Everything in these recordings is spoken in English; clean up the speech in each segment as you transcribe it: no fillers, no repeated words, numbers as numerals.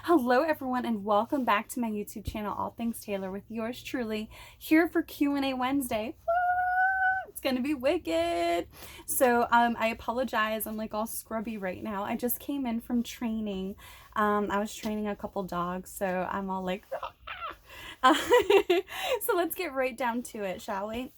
Hello everyone and welcome back to my YouTube channel, All Things Taylor, with yours truly, here for QnA Wednesday. It's gonna be wicked. So I apologize, I'm like all scrubby right now. I just came in from training. I was training a couple dogs, so I'm all like so let's get right down to it, shall we?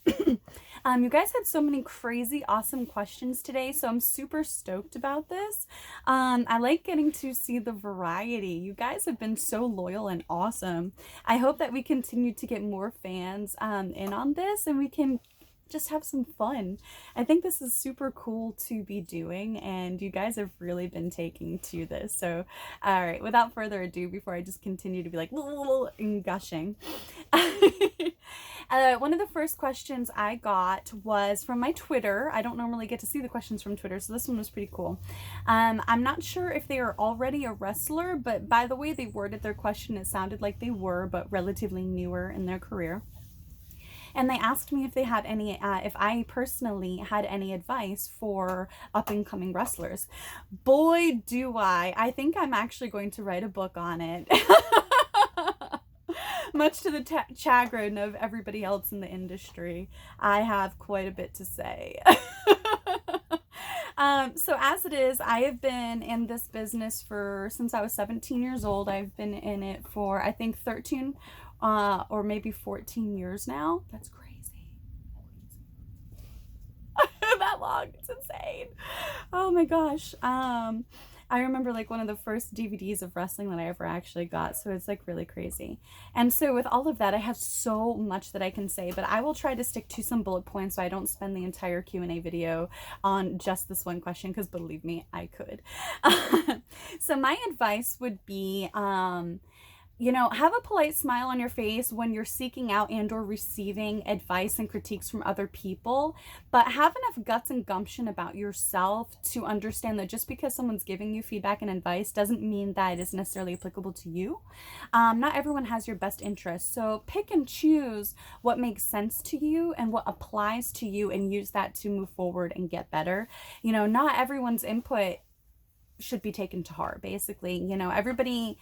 You guys had so many crazy awesome questions today, so I'm super stoked about this. I like getting to see the variety. You guys have been so loyal and awesome. I hope that we continue to get more fans in on this and we can just have some fun. I think this is super cool to be doing, and you guys have really been taking to this. So, all right, without further ado, before I just continue to be like and gushing, one of the first questions I got was from my Twitter. I don't normally get to see the questions from Twitter, so this one was pretty cool. I'm not sure if they are already a wrestler, but by the way they worded their question, it sounded like they were, but relatively newer in their career. And they asked me if they had any, if I personally had any advice for up-and-coming wrestlers. Boy, do I. I think I'm actually going to write a book on it. Much to the chagrin of everybody else in the industry, I have quite a bit to say. So as it is, I have been in this business since I was 17 years old. I've been in it for, I think, 13 or maybe 14 years now. That's crazy. That long. It's insane. Oh my gosh. I remember like one of the first DVDs of wrestling that I ever actually got, so it's like really crazy. And so with all of that, I have so much that I can say, but I will try to stick to some bullet points so I don't spend the entire Q&A video on just this one question, because believe me, I could. So my advice would be, you know, have a polite smile on your face when you're seeking out and or receiving advice and critiques from other people, but have enough guts and gumption about yourself to understand that just because someone's giving you feedback and advice doesn't mean that it is necessarily applicable to you. Not everyone has your best interest, so pick and choose what makes sense to you and what applies to you and use that to move forward and get better. You know, not everyone's input should be taken to heart, basically. You know, everybody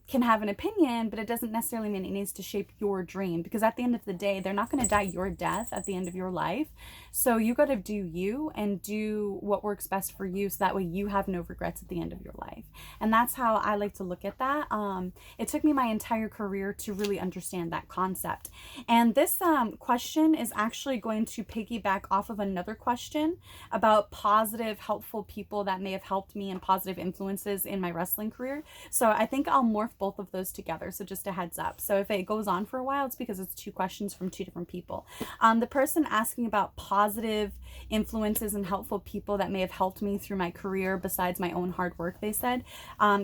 can have an opinion, but it doesn't necessarily mean it needs to shape your dream, because at the end of the day, they're not going to die your death at the end of your life. So you got to do you and do what works best for you, so that way you have no regrets at the end of your life. And that's how I like to look at that. It took me my entire career to really understand that concept. And this question is actually going to piggyback off of another question about positive, helpful people that may have helped me and positive influences in my wrestling career. So I think I'll morph both of those together, so just a heads up. So if it goes on for a while, it's because it's two questions from two different people. The person asking about positive influences and helpful people that may have helped me through my career besides my own hard work, they said,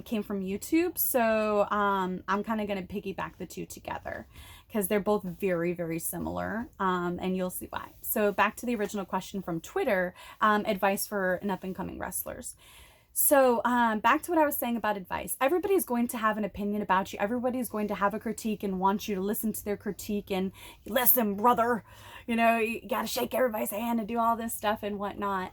came from YouTube. So I'm kind of going to piggyback the two together because they're both very, very similar, and you'll see why. So back to the original question from Twitter, advice for an up-and-coming wrestlers. So back to what I was saying about advice. Everybody's going to have an opinion about you. Everybody's going to have a critique and want you to listen to their critique and listen, brother. You know, you got to shake everybody's hand and do all this stuff and whatnot.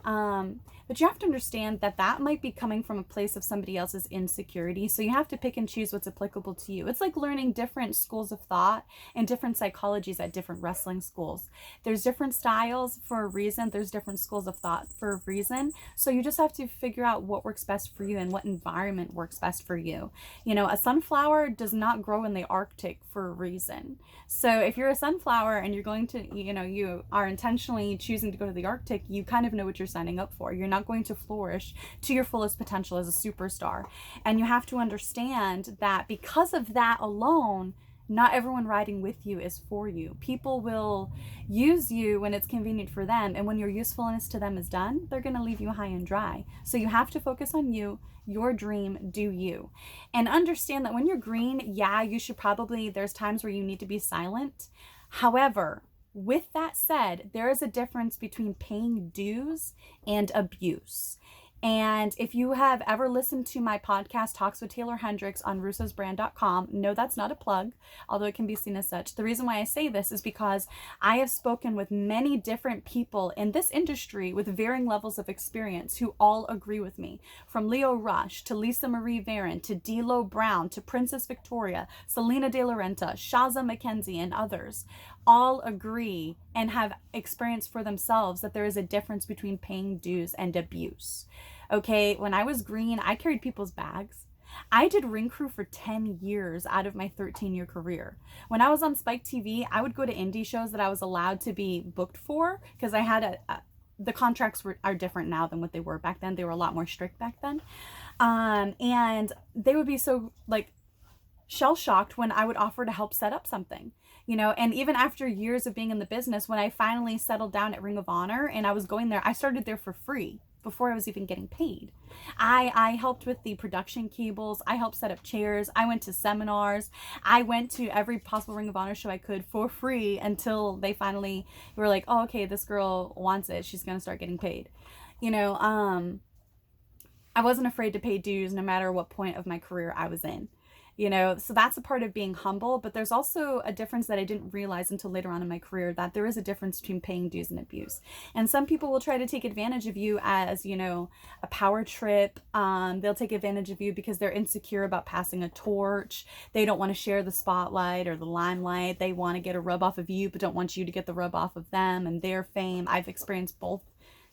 But you have to understand that that might be coming from a place of somebody else's insecurity. So you have to pick and choose what's applicable to you. It's like learning different schools of thought and different psychologies at different wrestling schools. There's different styles for a reason. There's different schools of thought for a reason. So you just have to figure out what works best for you and what environment works best for you. You know, a sunflower does not grow in the Arctic for a reason. So if you're a sunflower and you're going to, you know, you are intentionally choosing to go to the Arctic, you kind of know what you're signing up for. You're not going to flourish to your fullest potential as a superstar. And you have to understand that because of that alone, not everyone riding with you is for you. People will use you when it's convenient for them, and when your usefulness to them is done, they're going to leave you high and dry. So you have to focus on you, your dream, do you. And understand that when you're green, yeah, you should probably, there's times where you need to be silent. However, with that said, there is a difference between paying dues and abuse. And if you have ever listened to my podcast, Talks with Taeler Hendrix on russosbrand.com, no, that's not a plug, although it can be seen as such. The reason why I say this is because I have spoken with many different people in this industry with varying levels of experience who all agree with me. From Leo Rush to Lisa Marie Varon to D'Lo Brown to Princess Victoria, Selena De La Renta, Shaza McKenzie, and others all agree and have experienced for themselves that there is a difference between paying dues and abuse. Okay, when I was green, I carried people's bags. I did ring crew for 10 years out of my 13-year career. When I was on Spike TV, I would go to indie shows that I was allowed to be booked for because I had the contracts are different now than what they were back then. They were a lot more strict back then. And they would be so like shell shocked when I would offer to help set up something. And even after years of being in the business, when I finally settled down at Ring of Honor and I was going there, I started there for free before I was even getting paid. I helped with the production cables. I helped set up chairs. I went to seminars. I went to every possible Ring of Honor show I could for free until they finally were like, oh, okay, this girl wants it. She's going to start getting paid. I wasn't afraid to pay dues no matter what point of my career I was in. So that's a part of being humble, but there's also a difference that I didn't realize until later on in my career, that there is a difference between paying dues and abuse. And some people will try to take advantage of you as, a power trip. They'll take advantage of you because they're insecure about passing a torch. They don't want to share the spotlight or the limelight. They want to get a rub off of you, but don't want you to get the rub off of them and their fame. I've experienced both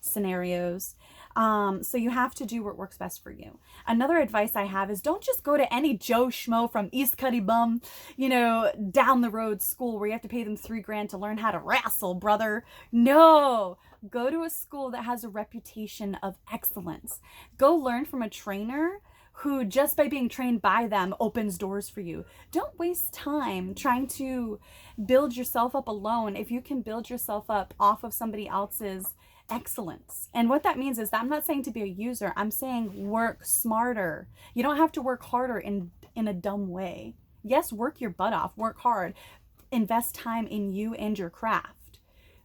scenarios. So you have to do what works best for you. Another advice I have is don't just go to any Joe Schmo from East Cuddy Bum, down the road school where you have to pay them $3,000 to learn how to wrestle, brother. No, go to a school that has a reputation of excellence. Go learn from a trainer who just by being trained by them opens doors for you. Don't waste time trying to build yourself up alone if you can build yourself up off of somebody else's excellence. And what that means is that I'm not saying to be a user. I'm saying work smarter. You don't have to work harder in a dumb way. Yes, work your butt off, work hard, invest time in you and your craft.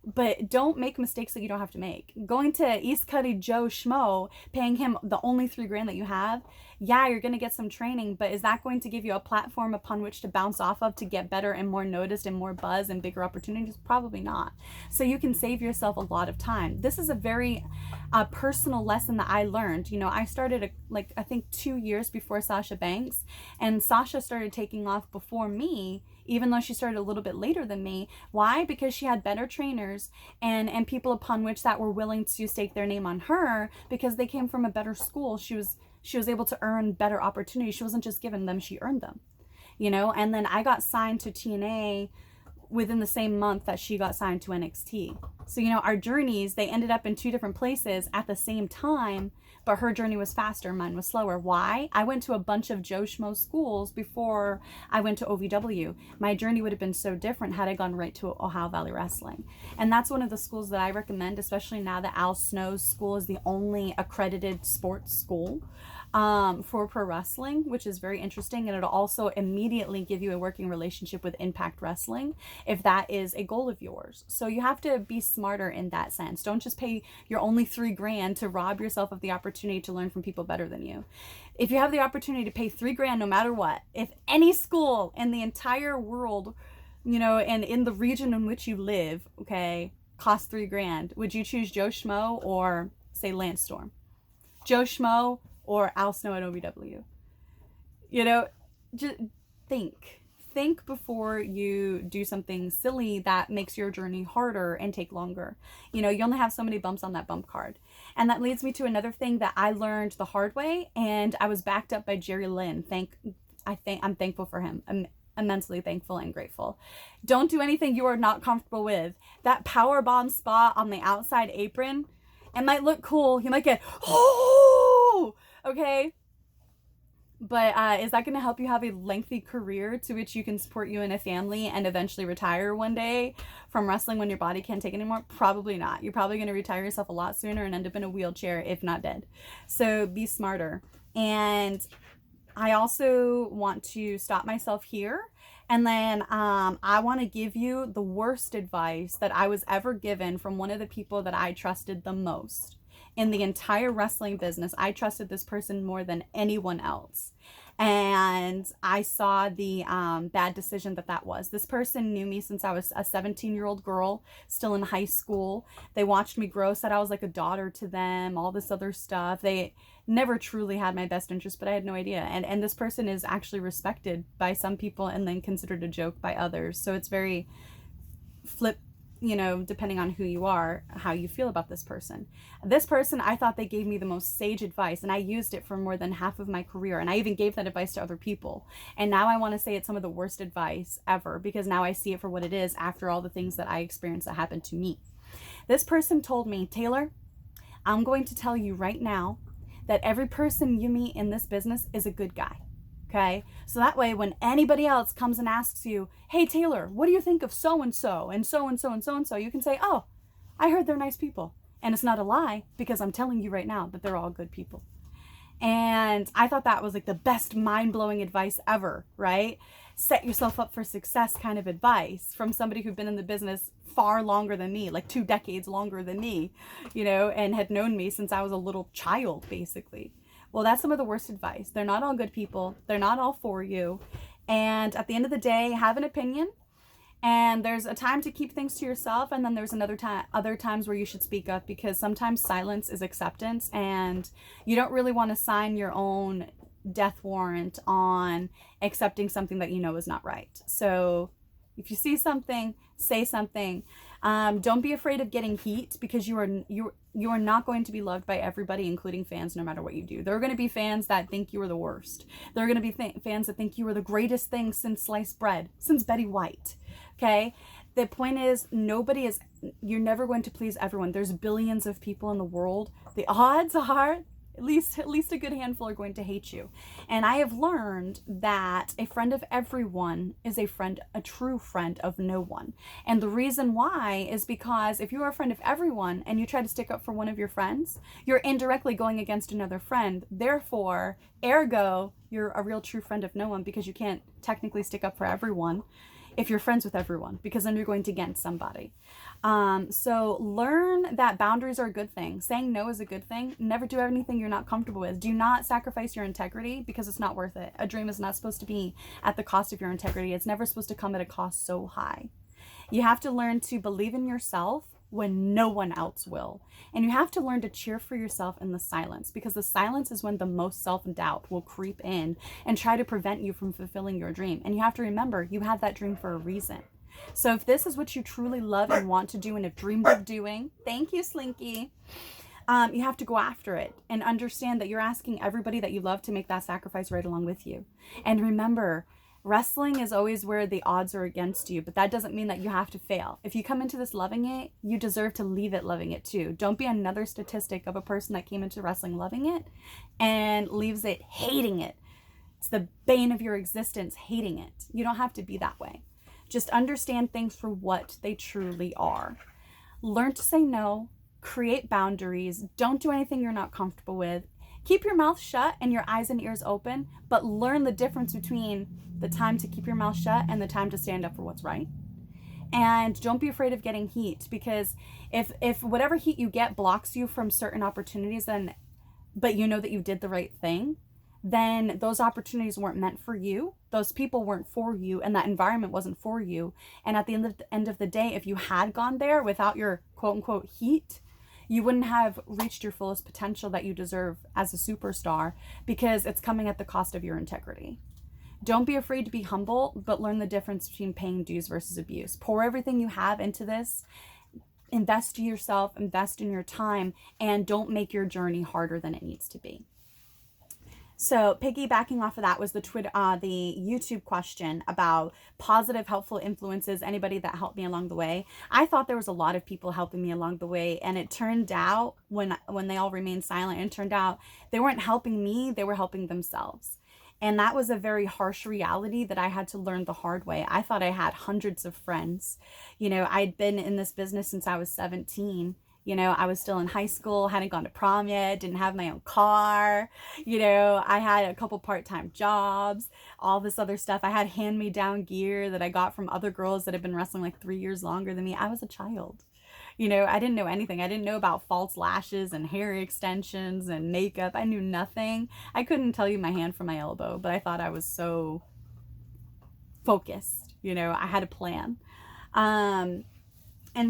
But don't make mistakes that you don't have to make. Going to East Cuddy Joe Schmo, paying him the only $3,000 that you have, yeah, you're going to get some training, but is that going to give you a platform upon which to bounce off of to get better and more noticed and more buzz and bigger opportunities? Probably not. So you can save yourself a lot of time. This is a very personal lesson that I learned. I started I think 2 years before Sasha Banks, and Sasha started taking off before me, even though she started a little bit later than me. Why? Because she had better trainers and people upon which that were willing to stake their name on her because they came from a better school. She was able to earn better opportunities. She wasn't just given them, she earned them. And then I got signed to TNA within the same month that she got signed to NXT. So, our journeys, they ended up in two different places at the same time, but her journey was faster, mine was slower. Why? I went to a bunch of Joe Schmo schools before I went to OVW. My journey would have been so different had I gone right to Ohio Valley Wrestling. And that's one of the schools that I recommend, especially now that Al Snow's school is the only accredited sports school for pro wrestling, which is very interesting. And it'll also immediately give you a working relationship with Impact Wrestling if that is a goal of yours. So you have to be smarter in that sense. Don't just pay your only $3,000 to rob yourself of the opportunity to learn from people better than you. If you have the opportunity to pay $3,000 no matter what, if any school in the entire world, and in the region in which you live, okay, costs $3,000, would you choose Joe Schmo or say Lance Storm? Joe Schmo or Al Snow at OVW? Just think before you do something silly that makes your journey harder and take longer. You only have so many bumps on that bump card. And that leads me to another thing that I learned the hard way, and I was backed up by Jerry Lynn. I'm thankful for him. I'm immensely thankful and grateful. Don't do anything you are not comfortable with. That power bomb spot on the outside apron, it might look cool. You might get, oh, okay. But is that going to help you have a lengthy career to which you can support you and a family and eventually retire one day from wrestling when your body can't take it anymore? Probably not. You're probably going to retire yourself a lot sooner and end up in a wheelchair, if not dead. So be smarter. And I also want to stop myself here. And then I want to give you the worst advice that I was ever given from one of the people that I trusted the most in the entire wrestling business. I trusted this person more than anyone else. And I saw the bad decision that was. This person knew me since I was a 17-year-old girl, still in high school. They watched me grow, said I was like a daughter to them, all this other stuff. They never truly had my best interest, but I had no idea. And this person is actually respected by some people and then considered a joke by others. So it's very flip, depending on who you are, how you feel about this person. This person, I thought they gave me the most sage advice, and I used it for more than half of my career, and I even gave that advice to other people. And now I want to say it's some of the worst advice ever, because now I see it for what it is after all the things that I experienced that happened to me. This person told me, Taylor, I'm going to tell you right now that every person you meet in this business is a good guy. Okay, so that way when anybody else comes and asks you, hey Taylor, what do you think of so-and-so and so-and-so and so-and-so, you can say, oh, I heard they're nice people. And it's not a lie, because I'm telling you right now that they're all good people. And I thought that was like the best mind-blowing advice ever, right? Set yourself up for success kind of advice from somebody who'd been in the business far longer than me, like 2 decades longer than me, and had known me since I was a little child, basically. Well, that's some of the worst advice. They're not all good people. They're not all for you. And at the end of the day, have an opinion. And there's a time to keep things to yourself. And then there's other times where you should speak up, because sometimes silence is acceptance. And you don't really want to sign your own death warrant on accepting something that you know is not right. So if you see something, say something. Don't be afraid of getting heat, because you are not going to be loved by everybody, including fans, no matter what you do. There are going to be fans that think you are the worst. There are going to be fans that think you are the greatest thing since sliced bread, since Betty White. Okay? The point is, you're never going to please everyone. There's billions of people in the world. The odds are at least a good handful are going to hate you. And I have learned that a friend of everyone is a true friend of no one. And the reason why is because if you are a friend of everyone and you try to stick up for one of your friends, you're indirectly going against another friend. Therefore, ergo, you're a real true friend of no one, because you can't technically stick up for everyone if you're friends with everyone, because then you're going to against somebody. So learn that boundaries are a good thing. Saying no is a good thing. Never do anything you're not comfortable with. Do not sacrifice your integrity, because it's not worth it. A dream is not supposed to be at the cost of your integrity. It's never supposed to come at a cost so high. You have to learn to believe in yourself when no one else will. And you have to learn to cheer for yourself in the silence, because the silence is when the most self-doubt will creep in and try to prevent you from fulfilling your dream. And you have to remember, you had that dream for a reason. So if this is what you truly love and want to do and have dreamed of doing, thank you, Slinky, you have to go after it and understand that you're asking everybody that you love to make that sacrifice right along with you. And remember, wrestling is always where the odds are against you, but that doesn't mean that you have to fail. If you come into this loving it, you deserve to leave it loving it too. Don't be another statistic of a person that came into wrestling loving it and leaves it hating it. It's the bane of your existence, hating it. You don't have to be that way. Just understand things for what they truly are. Learn to say no, create boundaries, don't do anything you're not comfortable with. Keep your mouth shut and your eyes and ears open, but learn the difference between the time to keep your mouth shut and the time to stand up for what's right. And don't be afraid of getting heat, because if whatever heat you get blocks you from certain opportunities, but you know that you did the right thing, then those opportunities weren't meant for you. Those people weren't for you, and that environment wasn't for you. And at the end of the day, if you had gone there without your quote unquote heat, you wouldn't have reached your fullest potential that you deserve as a superstar, because it's coming at the cost of your integrity. Don't be afraid to be humble, but learn the difference between paying dues versus abuse. Pour everything you have into this. Invest in yourself, invest in your time, and don't make your journey harder than it needs to be. So piggybacking off of that was the YouTube question about positive, helpful influences, anybody that helped me along the way. I thought there was a lot of people helping me along the way, and it turned out when they all remained silent, it turned out they weren't helping me, they were helping themselves. And that was a very harsh reality that I had to learn the hard way. I thought I had hundreds of friends. I'd been in this business since I was 17. I was still in high school, hadn't gone to prom yet, didn't have my own car. I had a couple part-time jobs, all this other stuff. I had hand-me-down gear that I got from other girls that had been wrestling like 3 years longer than me. I was a child. I didn't know anything. I didn't know about false lashes and hair extensions and makeup. I knew nothing. I couldn't tell you my hand from my elbow, but I thought I was so focused. I had a plan. And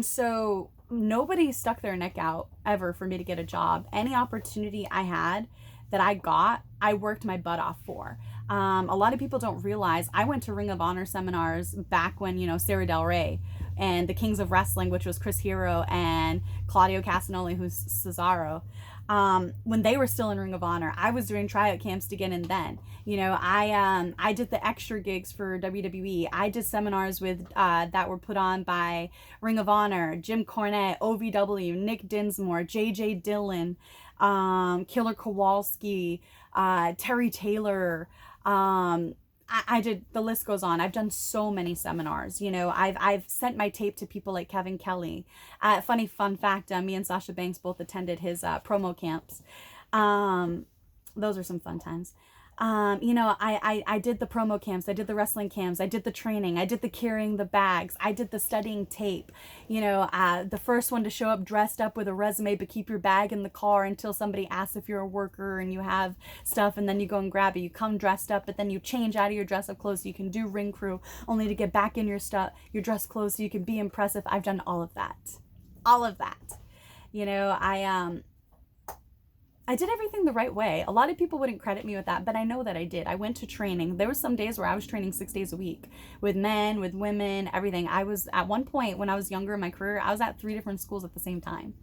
so nobody stuck their neck out ever for me to get a job. Any opportunity I had that I got, I worked my butt off for. A lot of people don't realize I went to Ring of Honor seminars back when, Sarah Del Rey and the Kings of Wrestling, which was Chris Hero and Claudio Castagnoli, who's Cesaro. When they were still in Ring of Honor, I was doing tryout camps to get in then. I did the extra gigs for WWE. I did seminars with that were put on by Ring of Honor, Jim Cornette, OVW, Nick Dinsmore, JJ Dillon, Killer Kowalski, Terry Taylor. I did, the list goes on. I've done so many seminars. I've sent my tape to people like Kevin Kelly. Fun fact, me and Sasha Banks both attended his promo camps. Those are some fun times. I did the promo camps. I did the wrestling camps. I did the training. I did the carrying the bags. I did the studying tape. The first one to show up dressed up with a resume, but keep your bag in the car until somebody asks if you're a worker and you have stuff, and then you go and grab it. You come dressed up, but then you change out of your dress up clothes so you can do ring crew, only to get back in your dress clothes so you can be impressive. I've done all of that. All of that. I did everything the right way. A lot of people wouldn't credit me with that, but I know that I did. I went to training. There were some days where I was training 6 days a week with men, with women, everything. I was, at one point when I was younger in my career, I was at 3 different schools at the same time.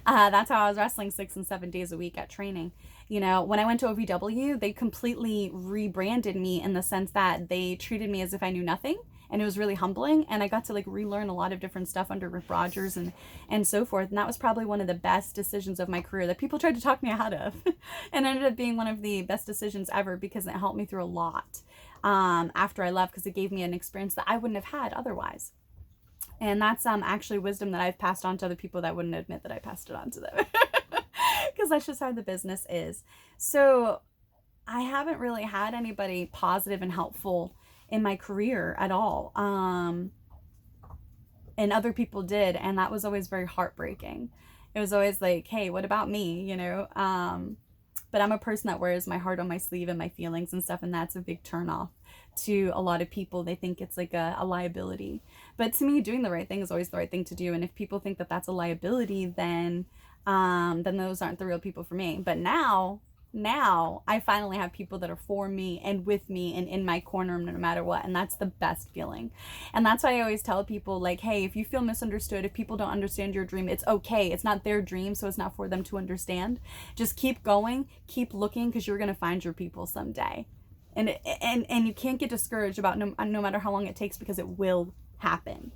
That's how I was wrestling 6 and 7 days a week at training. When I went to OVW, they completely rebranded me in the sense that they treated me as if I knew nothing. And it was really humbling, and I got to relearn a lot of different stuff under Rick Rogers and so forth. And that was probably one of the best decisions of my career that people tried to talk me out of, and ended up being one of the best decisions ever because it helped me through a lot after I left, because it gave me an experience that I wouldn't have had otherwise. And that's actually wisdom that I've passed on to other people that wouldn't admit that I passed it on to them, because that's just how the business is. So I haven't really had anybody positive and helpful in my career at all. And other people did, and that was always very heartbreaking. It was always like, hey, what about me? But I'm a person that wears my heart on my sleeve and my feelings and stuff, and that's a big turnoff to a lot of people. They think it's like a liability. But to me, doing the right thing is always the right thing to do. And if people think that that's a liability, then those aren't the real people for me. But now I finally have people that are for me and with me and in my corner no matter what, and that's the best feeling. And that's why I always tell people, hey, if you feel misunderstood, if people don't understand your dream, it's okay. It's not their dream, so it's not for them to understand. Just keep going, keep looking, because you're going to find your people someday. And you can't get discouraged about no matter how long it takes, because it will happen.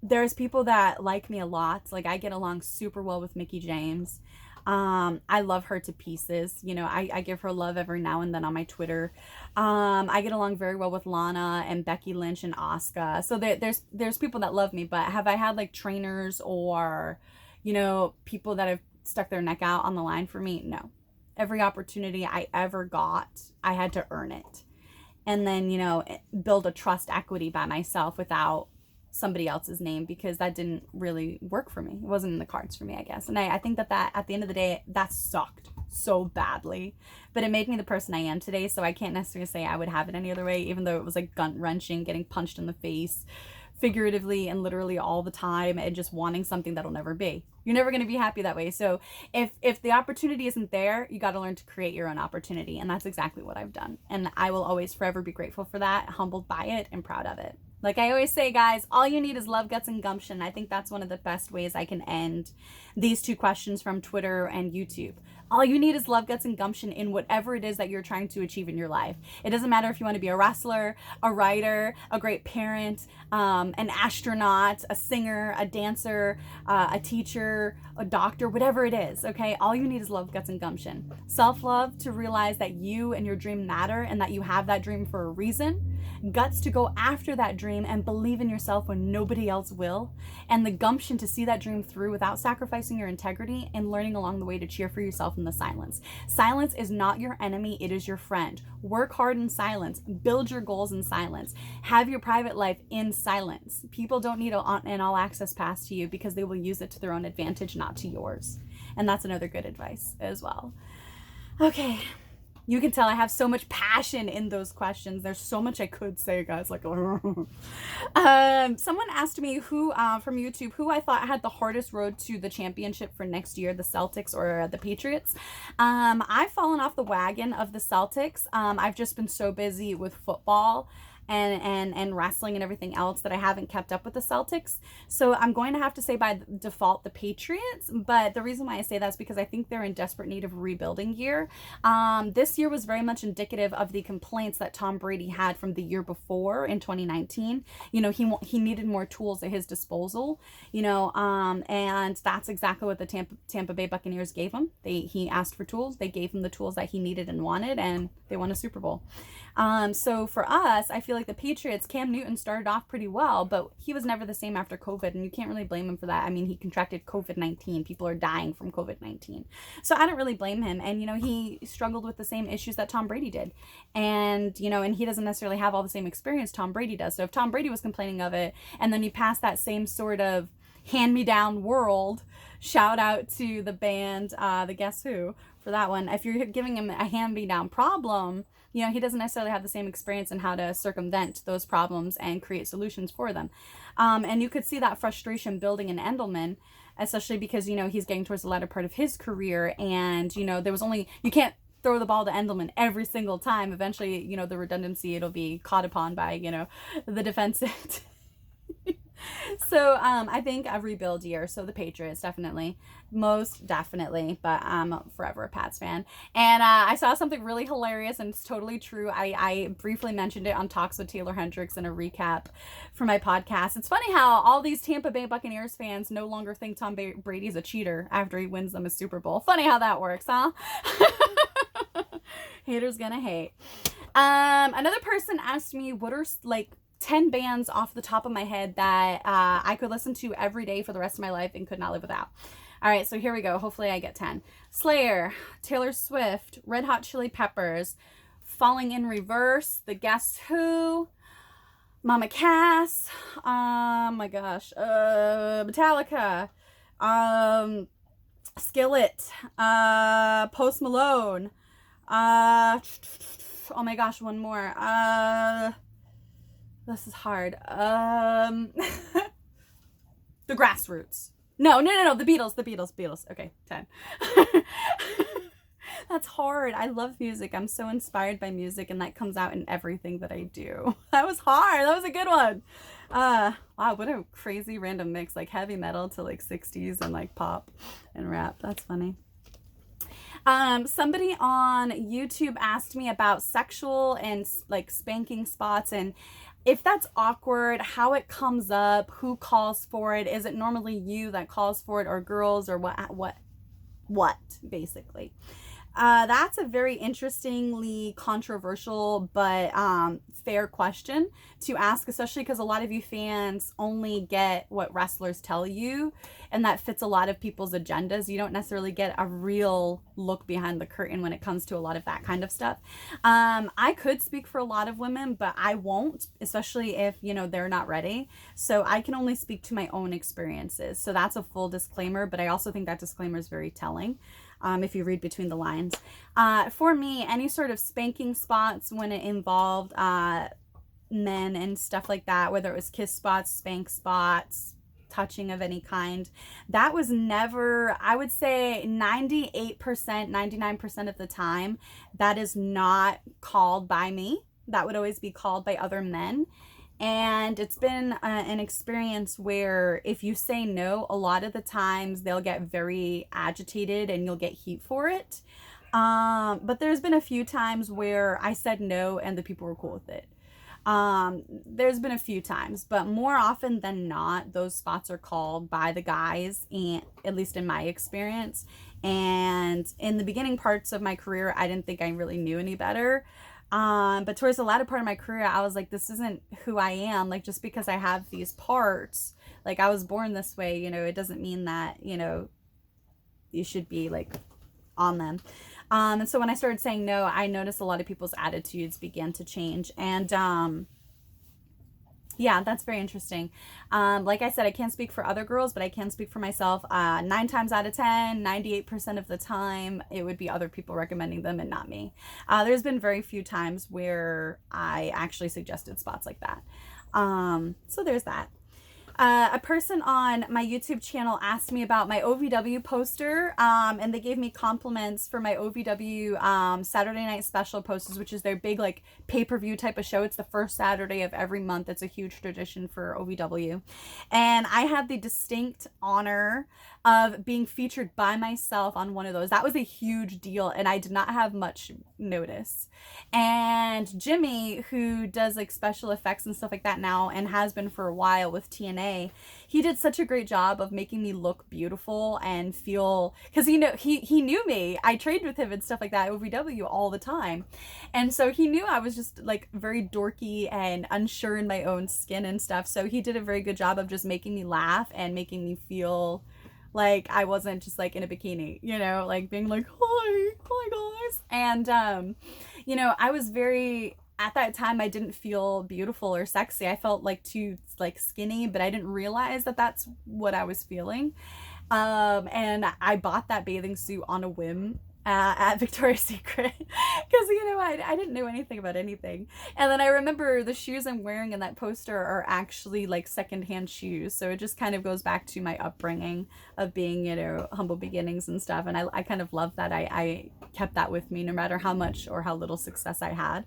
There's people that like me a lot. I get along super well with Mickie James. I love her to pieces. I give her love every now and then on my Twitter. I get along very well with Lana and Becky Lynch and Asuka. So there's people that love me, but have I had trainers or, people that have stuck their neck out on the line for me? No. Every opportunity I ever got, I had to earn it. And then, build a trust equity by myself without somebody else's name, because that didn't really work for me. It wasn't in the cards for me, I guess. And I think that at the end of the day, that sucked so badly, but it made me the person I am today. So I can't necessarily say I would have it any other way, even though it was gut wrenching, getting punched in the face figuratively and literally all the time, and just wanting something that'll never be. You're never going to be happy that way. So if the opportunity isn't there, you got to learn to create your own opportunity. And that's exactly what I've done. And I will always forever be grateful for that, humbled by it, and proud of it. Like I always say, guys, all you need is love, guts, and gumption. I think that's one of the best ways I can end these 2 questions from Twitter and YouTube. All you need is love, guts, and gumption in whatever it is that you're trying to achieve in your life. It doesn't matter if you want to be a wrestler, a writer, a great parent, an astronaut, a singer, a dancer, a teacher, a doctor, whatever it is, okay? All you need is love, guts, and gumption. Self-love to realize that you and your dream matter and that you have that dream for a reason. guts to go after that dream and believe in yourself when nobody else will, and the gumption to see that dream through without sacrificing your integrity and learning along the way to cheer for yourself in the silence. Silence is not your enemy, it is your friend. Work hard in silence. Build your goals in silence. Have your private life in silence. People don't need an all-access pass to you because they will use it to their own advantage, not to yours. And that's another good advice as well. Okay. You can tell I have so much passion in those questions. There's so much I could say, guys. Like, someone asked me who, from YouTube, who I thought had the hardest road to the championship for next year, the Celtics or the Patriots. I've fallen off the wagon of the Celtics. I've just been so busy with football and wrestling and everything else that I haven't kept up with the Celtics. So I'm going to have to say by default the Patriots, but the reason why I say that is because I think they're in desperate need of rebuilding year. This year was very much indicative of the complaints that Tom Brady had from the year before in 2019. You know, he needed more tools at his disposal, you know, and that's exactly what the Tampa Bay Buccaneers gave him. He asked for tools, they gave him the tools that he needed and wanted, and they won a Super Bowl. So for us, I feel like the Patriots, Cam Newton started off pretty well, but he was never the same after COVID, and you can't really blame him for that. I mean, he contracted COVID-19. People are dying from COVID-19. So I don't really blame him. And, you know, he struggled with the same issues that Tom Brady did. And, you know, and he doesn't necessarily have all the same experience Tom Brady does. So if Tom Brady was complaining of it, and then he passed that same sort of hand-me-down world, shout out to the band, the Guess Who, for that one. If you're giving him a hand-me-down problem, you know, he doesn't necessarily have the same experience in how to circumvent those problems and create solutions for them. And you could see that frustration building in Endelman, especially because, you know, he's getting towards the latter part of his career. And, you know, you can't throw the ball to Endelman every single time. Eventually, you know, the redundancy, it'll be caught upon by, you know, the defensive. So I think a rebuild year. So the Patriots, definitely, most definitely, but I'm forever a Pats fan. And I saw something really hilarious, and it's totally true. I briefly mentioned it on Talks with Taeler Hendrix in a recap for my podcast. It's funny how all these Tampa Bay Buccaneers fans no longer think Tom Brady's a cheater after he wins them a Super Bowl. Funny how that works, huh? Haters gonna hate. Another person asked me, what are like 10 bands off the top of my head that I could listen to every day for the rest of my life and could not live without. All right, so here we go. Hopefully I get 10. Slayer, Taylor Swift, Red Hot Chili Peppers, Falling in Reverse, The Guess Who, Mama Cass, my gosh, Metallica, Skillet, Post Malone, oh my gosh, one more, this is hard. The Grassroots. No. The Beatles. Okay, 10. That's hard. I love music. I'm so inspired by music, and that comes out in everything that I do. That was hard. That was a good one. Wow, what a crazy random mix. Like heavy metal to like 60s and like pop and rap. That's funny. Somebody on YouTube asked me about sexual and like spanking spots, and if that's awkward, how it comes up, who calls for it, is it normally you that calls for it, or girls, or what basically. That's a very interestingly controversial but fair question to ask, especially because a lot of you fans only get what wrestlers tell you, and that fits a lot of people's agendas. You don't necessarily get a real look behind the curtain when it comes to a lot of that kind of stuff. I could speak for a lot of women, but I won't, especially if, you know, they're not ready. So I can only speak to my own experiences. So that's a full disclaimer, but I also think that disclaimer is very telling. If you read between the lines. For me, any sort of spanking spots when it involved men and stuff like that, whether it was kiss spots, spank spots, touching of any kind, that was never, I would say 98%, 99% of the time, that is not called by me. That would always be called by other men. And it's been an experience where if you say no, a lot of the times they'll get very agitated and you'll get heat for it. But there's been a few times where I said no and the people were cool with it. There's been a few times, but more often than not, those spots are called by the guys, and at least in my experience. And in the beginning parts of my career, I didn't think I really knew any better. But towards the latter part of my career, I was like, this isn't who I am. Like, just because I have these parts, like I was born this way, you know, it doesn't mean that, you know, you should be like on them. And so when I started saying no, I noticed a lot of people's attitudes began to change. And yeah, that's very interesting. Like I said, I can't speak for other girls, but I can speak for myself. 9 times out of 10, 98% of the time, it would be other people recommending them and not me. There's been very few times where I actually suggested spots like that. So there's that. A person on my YouTube channel asked me about my OVW poster, and they gave me compliments for my OVW Saturday Night Special posters, which is their big like pay-per-view type of show. It's the first Saturday of every month. It's a huge tradition for OVW. And I had the distinct honor of being featured by myself on one of those. That was a huge deal, and I did not have much notice. And Jimmy, who does like special effects and stuff like that now and has been for a while with TNA, he did such a great job of making me look beautiful and feel, because you know he knew me. I trained with him and stuff like that at OVW all the time, and so he knew I was just like very dorky and unsure in my own skin and stuff. So he did a very good job of just making me laugh and making me feel like I wasn't just like in a bikini, you know, like being like, hi guys. And, you know, I was very, at that time, I didn't feel beautiful or sexy. I felt like too like skinny, but I didn't realize that that's what I was feeling. And I bought that bathing suit on a whim at Victoria's Secret because, you know, I didn't know anything about anything. And then I remember the shoes I'm wearing in that poster are actually like secondhand shoes. So it just kind of goes back to my upbringing of being, you know, humble beginnings and stuff. And I kind of love that I kept that with me no matter how much or how little success I had.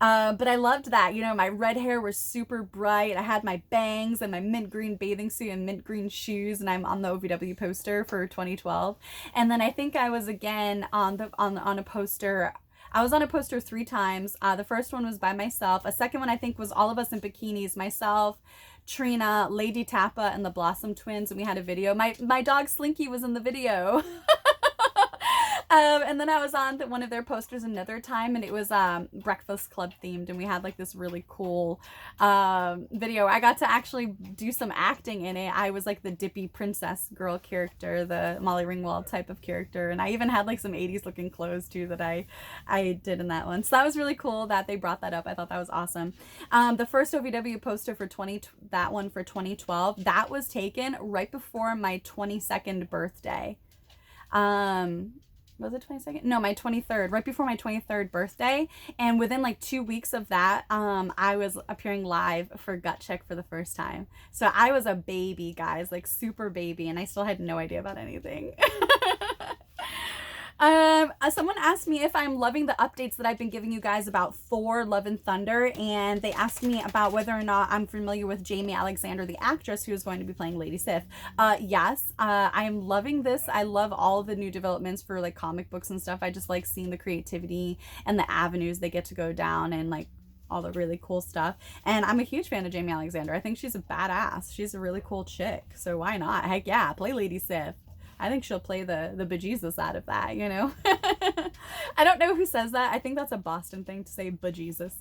But I loved that, you know, my red hair was super bright. I had my bangs and my mint green bathing suit and mint green shoes. And I'm on the OVW poster for 2012. And then I think I was again on a poster. I was on a poster 3 times. The first one was by myself. A second one I think was all of us in bikinis. Myself, Trina, Lady Tappa, and the Blossom Twins, and we had a video. My dog Slinky was in the video. And then I was on one of their posters another time, and it was Breakfast Club themed, and we had like this really cool video. I got to actually do some acting in it. I was like the dippy princess girl character, the Molly Ringwald type of character, and I even had like some 80s looking clothes too that I did in that one. So that was really cool that they brought that up. I thought that was awesome. The first OVW poster for that one for 2012, that was taken right before my 22nd birthday. Was it 22nd? No, my 23rd, right before my 23rd birthday. And within like 2 weeks of that, I was appearing live for Gut Check for the first time. So I was a baby, guys, like super baby, and I still had no idea about anything. Someone asked me if I'm loving the updates that I've been giving you guys about Thor, Love and Thunder, and they asked me about whether or not I'm familiar with Jamie Alexander, the actress who is going to be playing Lady Sif. Yes, I am loving this. I love all the new developments for like comic books and stuff. I just like seeing the creativity and the avenues they get to go down and like all the really cool stuff. And I'm a huge fan of Jamie Alexander. I think she's a badass. She's a really cool chick. So why not? Heck yeah, play Lady Sif. I think she'll play the bejesus out of that, you know? I don't know who says that. I think that's a Boston thing to say bejesus.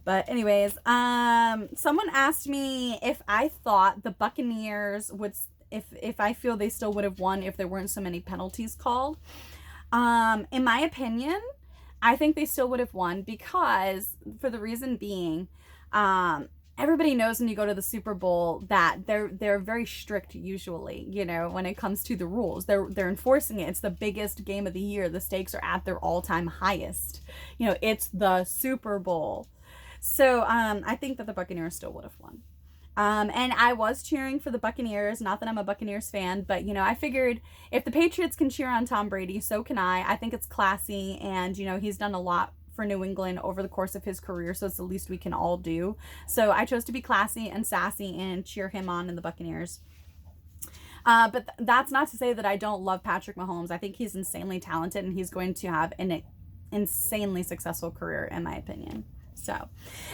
But anyways, someone asked me if I thought the Buccaneers would, if I feel they still would have won if there weren't so many penalties called. In my opinion, I think they still would have won because, for the reason being, everybody knows when you go to the Super Bowl that they're very strict usually, you know, when it comes to the rules. They're enforcing it. It's the biggest game of the year. The stakes are at their all-time highest. You know, it's the Super Bowl. So I think that the Buccaneers still would have won. And I was cheering for the Buccaneers. Not that I'm a Buccaneers fan, but, you know, I figured if the Patriots can cheer on Tom Brady, so can I. I think it's classy, and, you know, he's done a lot for New England over the course of his career, so it's the least we can all do. So I chose to be classy and sassy and cheer him on in the Buccaneers. But that's not to say that I don't love Patrick Mahomes. I think he's insanely talented, and he's going to have an insanely successful career, in my opinion. So,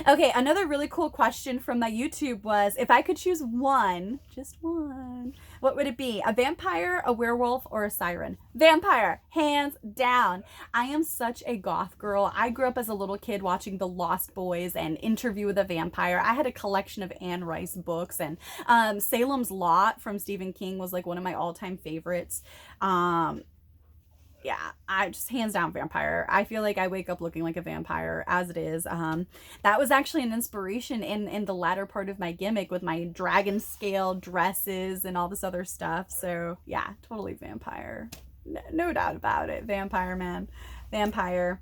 okay, another really cool question from my YouTube was, if I could choose one, just one, what would it be? A vampire, a werewolf, or a siren? Vampire, hands down. I am such a goth girl. I grew up as a little kid watching The Lost Boys and Interview with a Vampire. I had a collection of Anne Rice books, and Salem's Lot from Stephen King was like one of my all-time favorites. Yeah, I just hands down vampire. I feel like I wake up looking like a vampire as it is. That was actually an inspiration in the latter part of my gimmick with my dragon scale dresses and all this other stuff. So yeah, totally vampire. No doubt about it. Vampire, man. Vampire.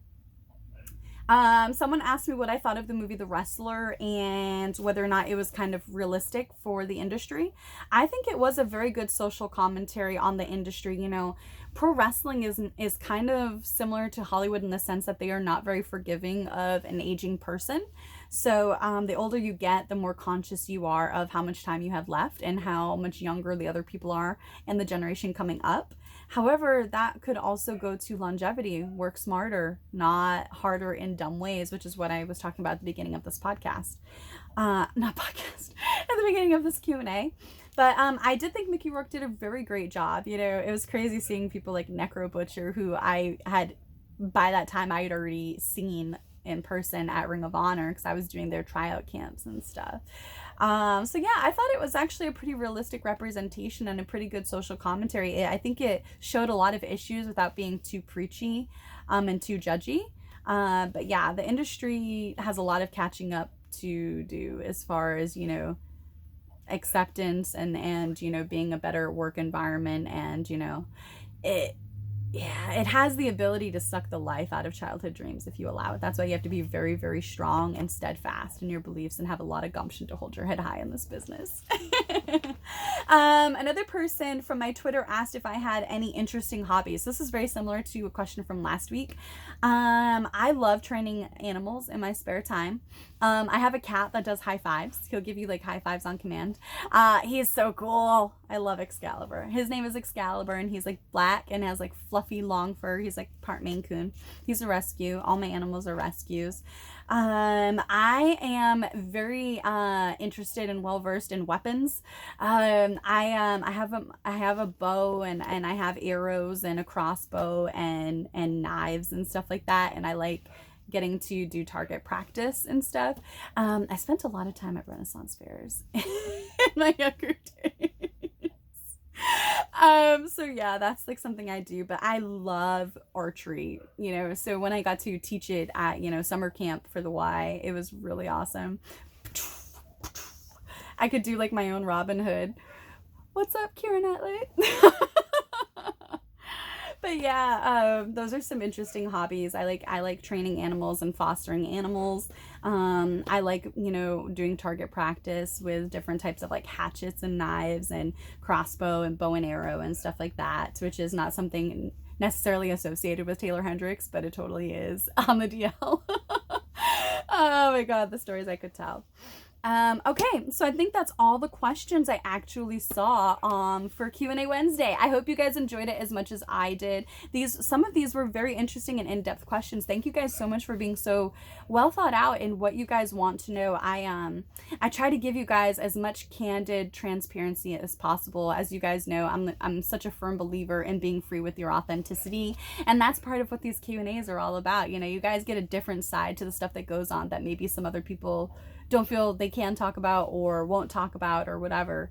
Someone asked me what I thought of the movie The Wrestler and whether or not it was kind of realistic for the industry. I think it was a very good social commentary on the industry. You know, pro wrestling is kind of similar to Hollywood in the sense that they are not very forgiving of an aging person. So the older you get, the more conscious you are of how much time you have left and how much younger the other people are and the generation coming up. However, that could also go to longevity. Work smarter, not harder in dumb ways, which is what I was talking about at the beginning of this podcast. Not podcast, at the beginning of this Q&A. But I did think Mickey Rourke did a very great job. You know, it was crazy seeing people like Necro Butcher, who I had, by that time, I had already seen in person at Ring of Honor because I was doing their tryout camps and stuff. So yeah, I thought it was actually a pretty realistic representation and a pretty good social commentary. I think it showed a lot of issues without being too preachy and too judgy. But yeah, the industry has a lot of catching up to do as far as, you know, acceptance and you know, being a better work environment, and you know, it has the ability to suck the life out of childhood dreams if you allow it. That's why you have to be very, very strong and steadfast in your beliefs and have a lot of gumption to hold your head high in this business. Another person from my Twitter asked if I had any interesting hobbies. This is very similar to a question from last week. I love training animals in my spare time. I have a cat that does high fives. He'll give you like high fives on command. He is so cool. I love Excalibur. His name is Excalibur, and he's like black and has like fluffy long fur. He's like part Maine Coon. He's a rescue. All my animals are rescues. I am very interested and well versed in weapons. I have a bow and I have arrows and a crossbow and knives and stuff like that, and I like getting to do target practice and stuff. I spent a lot of time at Renaissance fairs in my younger days. So yeah, that's like something I do, but I love archery, you know, so when I got to teach it at, you know, summer camp for the Y, it was really awesome. I could do like my own Robin Hood. What's up, Kieran Atlett? But yeah, those are some interesting hobbies. I like training animals and fostering animals. I like, you know, doing target practice with different types of like hatchets and knives and crossbow and bow and arrow and stuff like that, which is not something necessarily associated with Taeler Hendrix, but it totally is on the DL. Oh my God, the stories I could tell. Okay, so I think that's all the questions I actually saw for QnA Wednesday. I hope you guys enjoyed it as much as I did. Some of these were very interesting and in-depth questions. Thank you guys so much for being so well thought out in what you guys want to know. I try to give you guys as much candid transparency as possible. As you guys know, I'm such a firm believer in being free with your authenticity, and that's part of what these Q&As are all about. You know, you guys get a different side to the stuff that goes on that maybe some other people don't feel they can talk about or won't talk about or whatever.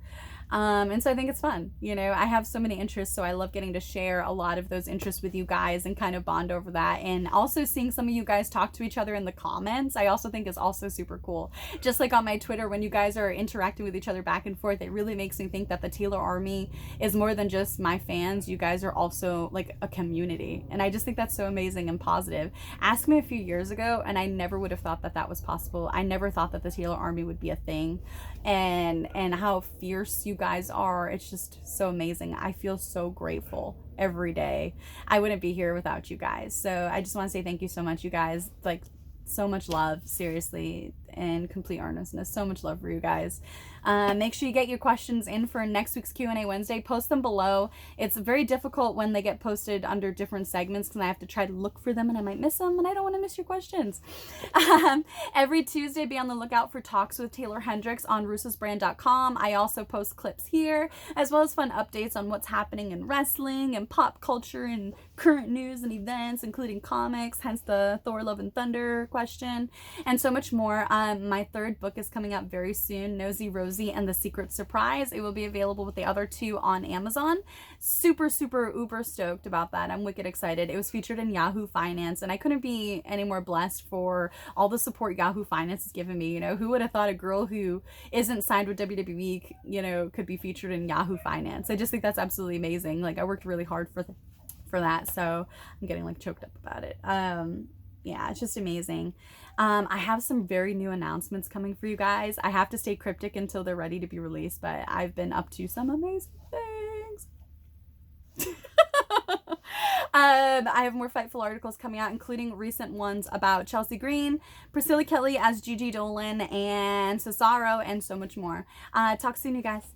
And so I think it's fun. You know, I have so many interests, so I love getting to share a lot of those interests with you guys and kind of bond over that. And also seeing some of you guys talk to each other in the comments, I also think is also super cool. Just like on my Twitter, when you guys are interacting with each other back and forth, it really makes me think that the Taeler Army is more than just my fans. You guys are also like a community. And I just think that's so amazing and positive. Ask me a few years ago, and I never would have thought that that was possible. I never thought that the Taeler Army would be a thing. And how fierce you guys are. It's just so amazing. I feel so grateful every day. I wouldn't be here without you guys. So I just want to say thank you so much, you guys. Like, so much love, seriously. in complete earnestness. So much love for you guys. Make sure you get your questions in for next week's Q&A Wednesday. Post them below. It's very difficult when they get posted under different segments because I have to try to look for them and I might miss them, and I don't want to miss your questions. Every Tuesday, be on the lookout for Talks with Taeler Hendrix on russosbrand.com. I also post clips here, as well as fun updates on what's happening in wrestling and pop culture and current news and events, including comics, hence the Thor Love and Thunder question, and so much more. My third book is coming out very soon, Nosy Rosie and the Secret Surprise. It will be available with the other two on Amazon. Super, super, uber stoked about that. I'm wicked excited. It was featured in Yahoo Finance, and I couldn't be any more blessed for all the support Yahoo Finance has given me. You know, who would have thought a girl who isn't signed with WWE, you know, could be featured in Yahoo Finance? I just think that's absolutely amazing. Like, I worked really hard for that, so I'm getting like choked up about it. Yeah, it's just amazing. I have some very new announcements coming for you guys. I have to stay cryptic until they're ready to be released, but I've been up to some amazing things. I have more Fightful articles coming out, including recent ones about Chelsea Green, Priscilla Kelly as Gigi Dolan, and Cesaro, and so much more. Talk soon, you guys.